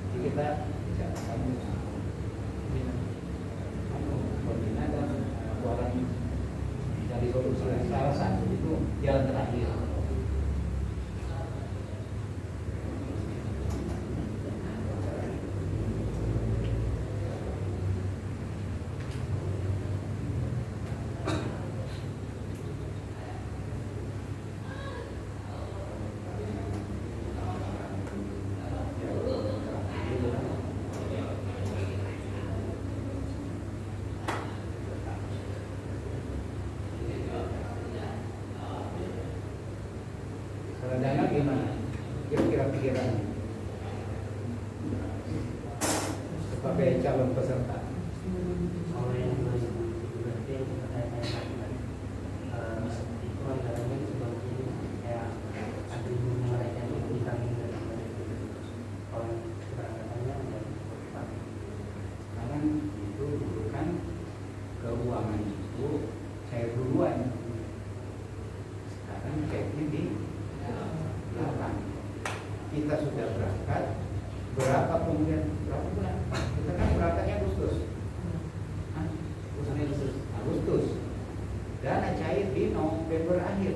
Jadi kita bicarakan pembina dan orang dari solusi salah satu itu jalan terakhir. Kalau dana gimana? Kira-kira pikirannya sebagai calon peserta. Kalau yang berarti yang kita tanyakan itu anggarannya seperti kayak ada mereka yang ditanggung dari kalau keberangkatannya ada Karena itu dulu kan keuangan itu saya duluan. Sekarang kayak gini belakang. Kita sudah berangkat berapa kemudian berapa bulan? Kita kan berangkatnya Agustus. Agustus. Dana cair di November akhir.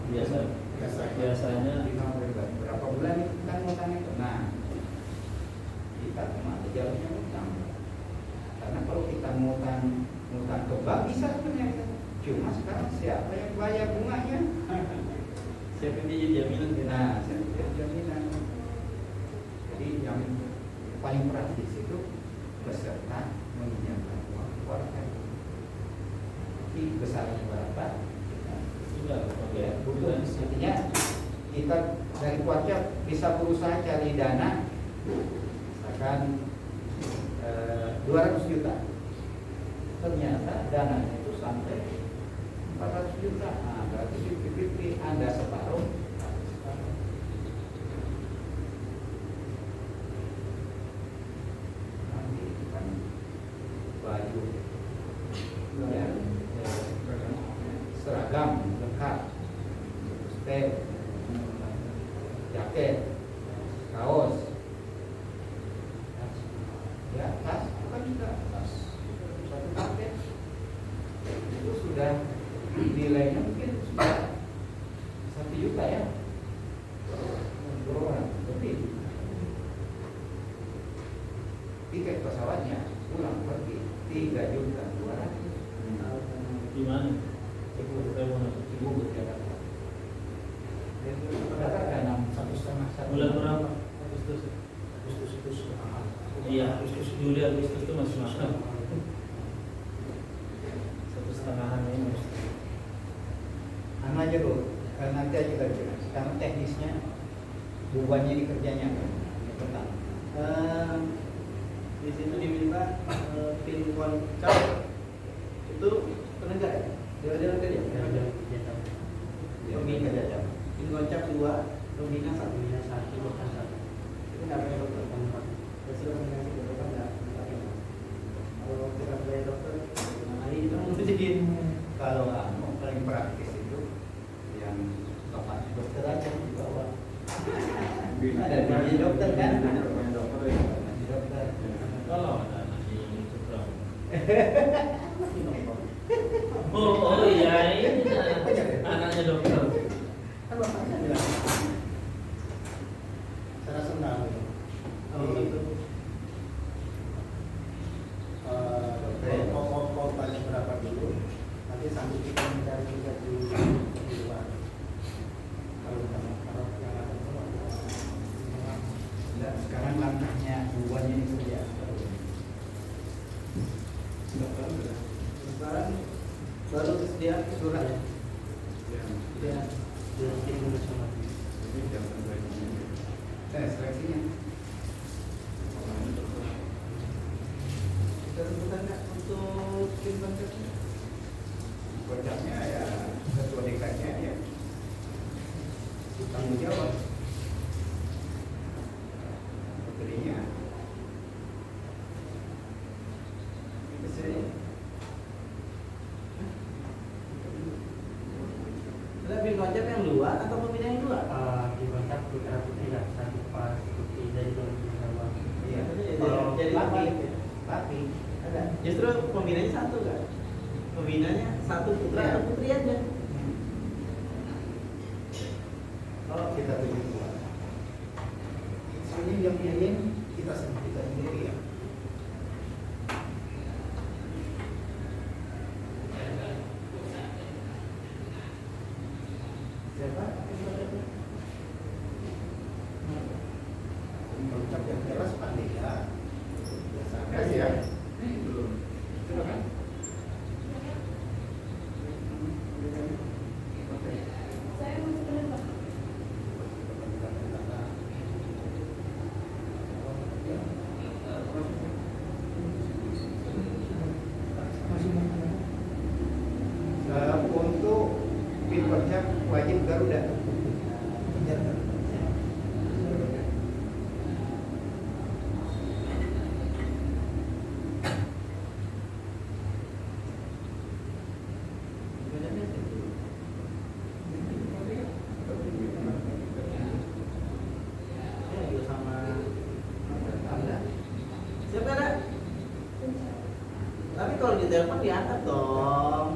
Biasanya Di November. Berapa bulan itu kan ngutang itu? Nah, kita kemana jalurnya utang. Karena kalau kita ngutang ke bank bisa sebenarnya. Cuma sekarang siapa yang bayar bunganya? siapa yang jadi jaminan kita? Nah, saya pikir jaminan. Jadi yang paling praktis itu peserta meminjamkan uang keluarga. Tapi besarnya berapa? Sudah oke. Butuh. Artinya kita dari keluarga bisa berusaha cari dana, misalkan 200 juta. Ternyata dananya itu sampai 400 juta. Nah, berarti 50-50 Anda separuh. Nanti kan baju ya, seragam lengkap, stem, jaket, kaos, ya tas, bukan juga tas satu paket itu sudah nilainya mungkin sudah 1 juta ya per orang lebih. Tiket pesawatnya pulang pergi 3 juta 200. Di mana? Cibubur Jakarta. Jakarta ada 1,5 Bulan berapa? Agustus. Agustus itu sudah Iya, Juli Agustus itu masih mahal. 1,5-an ini. Anu aja dulu, nanti aja kita jelas. Karena teknisnya bebannya di kerjanya kan. Yang pertama. Di situ diminta tim koncak itu penegak ya? Jalan-jalan kerja? Pembina jajah. Tim koncak 2, pembina 1. Itu nggak pakai dokter kan? Hasil kombinasi dokter kan nggak pakai. Kalau kita bayar dokter, nah ini kan kalau paling praktis itu yang bapaknya dokter aja di bawah. Ada biji dokter kan? Biji dokter. Kalau ada nasi seberang. Oh iya ini anaknya dokter. Kan bapaknya bilang secara senang gitu. Oh gitu. Kau tanya berapa dulu, nanti sambil kita mencari juga di luar. Kalau yang ada Nah, sekarang langkahnya buahnya ini kerja. Sekarang baru dia surat ya. Dia tim nasional. Seleksinya. Kita rebutan nggak untuk tim konsepnya? Kocaknya ya ketua dekatnya ya tanggung jawab. Putrinya. Lebih konsep yang luar atau pembina yang luar? di kontak putra putri dan satu pas putri dari tahun Iya. Kalau Jadi laki, laki ada. Justru pembinanya satu kan? Pembinanya satu putra Iya. atau putri aja. Kalau kita tuju kuat. ini yang biayain kita sendiri ya. Siapa? Konsep yang jelas panitia. Kasih ya. Belum. Silakan. Saya masih berapa? Untuk tim kocak wajib Garuda. Siapa ada? Tapi kalau di telepon diangkat dong.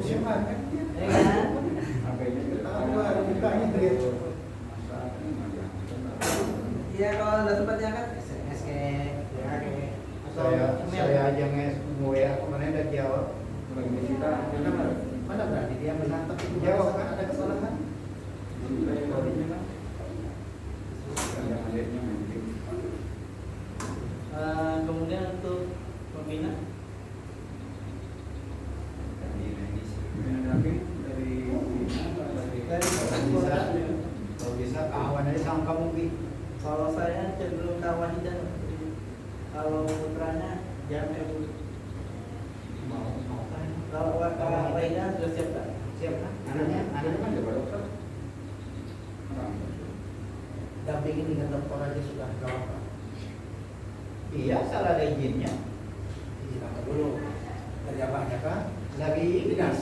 Siapa kan? Ya kan? Iya kalau nggak sempat diangkat SMS kayak atau email. Saya aja nge-WA kemarin udah jawab. Mana berarti dia menantang itu Jawab. kan ada kesalahan. Kemudian untuk pembina Kalau bisa kawan aja sama kamu Bi. kalau saya cenderung ke Wahidan. Kalau putranya Jamil. Mau kan? Kalau Wahidan sudah siap tak? Siap kan? Anaknya kan udah dokter. Dampingin dengan dokter aja sudah gak apa. Iya, salah ada izinnya. Izin apa dulu? Dari abahnya kan? Lagi Dinas.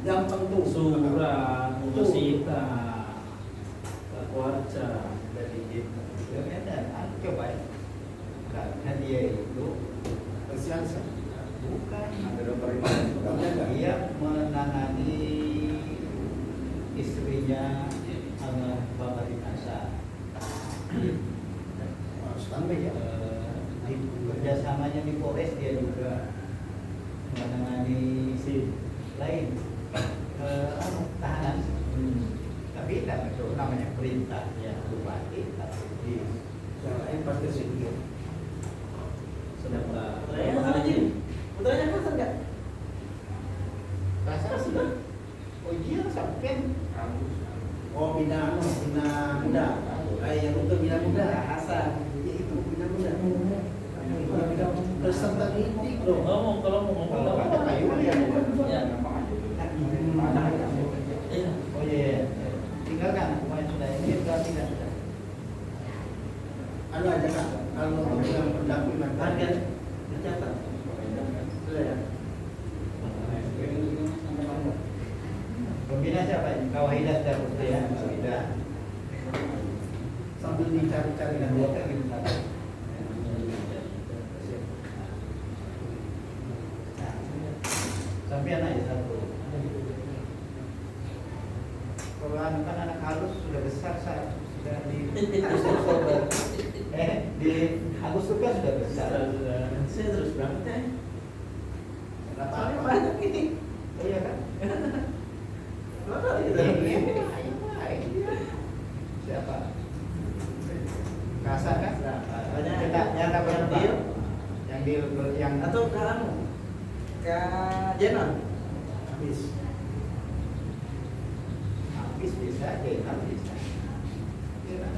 Gampang tuh. Surat, wasita, warca. dari izin. Dan coba ya. Karena dia itu Spesialis kan? bukan ada dokter Iya. dia menangani istrinya sama bapak dinasa. Harus tambah ya. Di kerjasamanya di Polres dia juga menangani si lain tahanan. Tapi itu namanya perintah ya bupati tapi Yang lain pasti sedikit. Sedang lah. Putranya sama Jin. Putranya kasar nggak? kasar sudah. Oh iya sampai Oh bina muda. Yang untuk bina muda. Hasan. Ya itu bina muda. Peserta didik loh. Ngomong kalau mau ngomong kalau ada kayu ya. Ya. Iya. Oh iya. Tinggalkan pokoknya sudah ini berarti kan sudah. Anu aja kan. Kalau untuk yang pendampingan Harga dicatat. Sudah ya. Pembina siapa ini? Kawahidah Darus ya, Kawahidah. Sambil dicari-cari dan Dua lihat kali benar. Sampai anak ya satu. Kalau anak kan anak halus sudah besar saya sudah di di Agustus kan sudah besar. Saya terus berangkat ya. Kenapa? Soalnya banyak ini. Oh iya kan? Mana Ini, itu? ini. Siapa? Kasar kan? Banyak. Kita yang dapat Yang deal, deal. yang Atau ke anu? Ke Jenon. habis. habis bisa, dia bisa. Iya.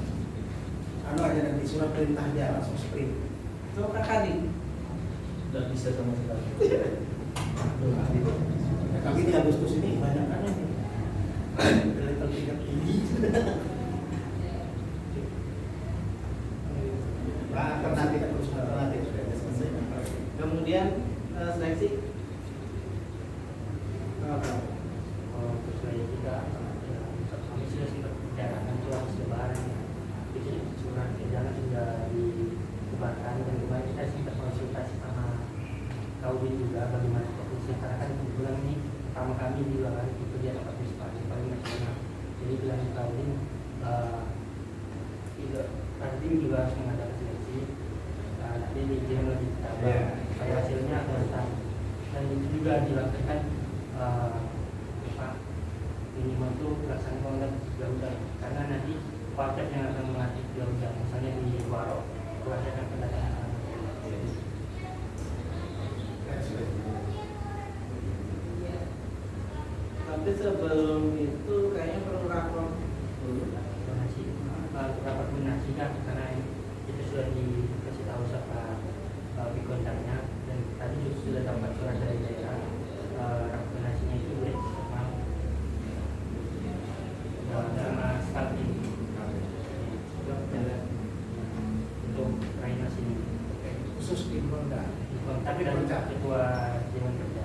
Anu aja nanti surat perintah dia langsung sprint. Atau ke Kadin. Tidak bisa sama sekali. Kami di Agustus ini banyak kan ini. Level tingkat tinggi. Alternatif terus alternatif sudah selesai. Kemudian seleksi. Apa? Sesuai juga kami sudah sempat bicara nanti habis lebaran jadi surat edaran sudah dibubarkan dan kemarin kita sempat konsultasi sama Kaudin juga bagaimana teknisnya karena kan kebetulan ini pertama kami di luar itu dia dapat partisipasi paling nasional jadi bilang Kaudin nanti juga harus mengadakan seleksi nanti dikirim lagi kita supaya hasilnya akan tetap dan itu juga dilakukan minimal itu pelaksanaan kontak Garuda karena nanti partai yang akan melatih Garuda misalnya di Waro pelatihan akan pendataan Tapi sebelum itu kayaknya perlu rapor dulu. donasi rapat donasi kan karena itu sudah dikasih tahu siapa kontaknya dan tadi juga sudah dapat surat dari daerah rapat donasinya itu boleh sama staff ini untuk Rainas ini Khusus di Honda. tapi dari ketua Dewan Kerja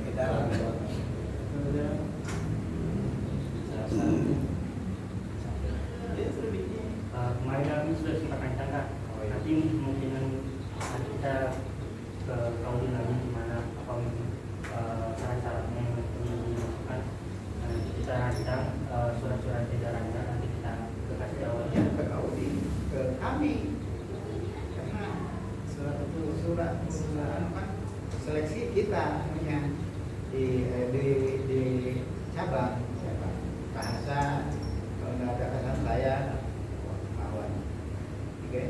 Edaran. Kemudian kemarin kami sudah sempat rancangkan nanti kemungkinan nanti kita ke Kaudin lagi gimana apa syarat-syaratnya yang dimasukkan nanti kita rancang surat-surat edarannya nanti kita kasih jawabannya Ke Kaudin, ke kami. Karena surat apa? Seleksi kita namanya di cabang bahasa kalau nggak ada kesan saya lawan. Oke.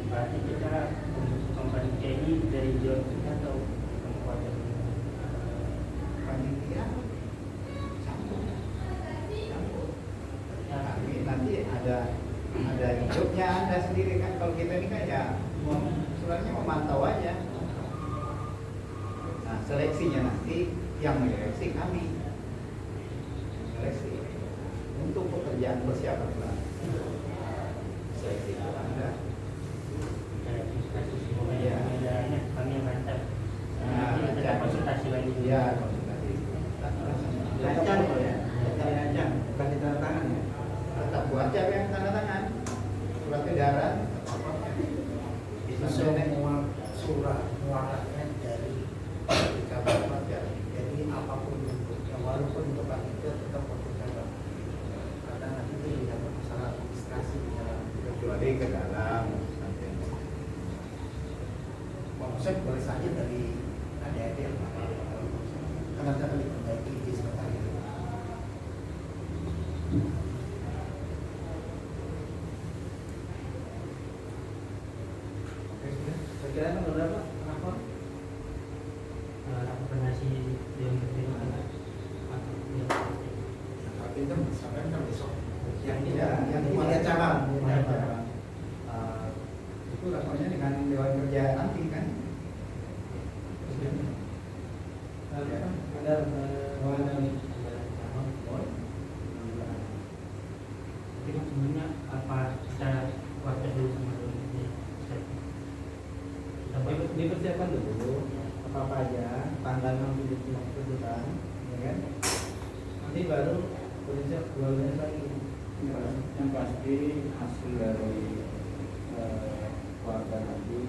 berarti kita untuk panitia ini dari Dewan Kerja atau kabupaten Panitia campur. ya Kami nanti ada hidupnya Anda sendiri kan. Kalau kita ini kan ya sebenarnya memantau aja. Nah, seleksinya nanti yang menyeleksi kami. Seleksi untuk pekerjaan persiapan lah. Seleksi itu Anda. ya kami yang rancang nanti kita konsultasi lagi dulu. Ya, konsultasi. Rancang kok ya. Rancang, bukan di tanda tangan ya. Tetap buat siapa yang tanda tangan surat edaran. Itu semua surat muatannya dari cabang kerja. Jadi apapun bentuknya, walaupun itu panitia tetap waktu cabang. Karena nanti itu didapat masalah administrasi di dalam. Kecuali ke dalam. Konsep boleh saja dari adik-adik karena akan diperbaiki di sekitar itu. Kira-kira nomor berapa? Rapor? rapat donasi Dewan Kerja Tapi itu misalkan kan besok yang ini Ya, yang yang tiga cabang. tiga cabang. Itu lapornya dengan Dewan Kerja nanti kan. Ada tapi sebenarnya apa kita waktu dulu sama Dewan Kerja dipersiapkan dulu apa aja tanggal yang ditunjukkan, ya kan? Nanti baru organisasi lagi. Yang pasti hasil dari warga nanti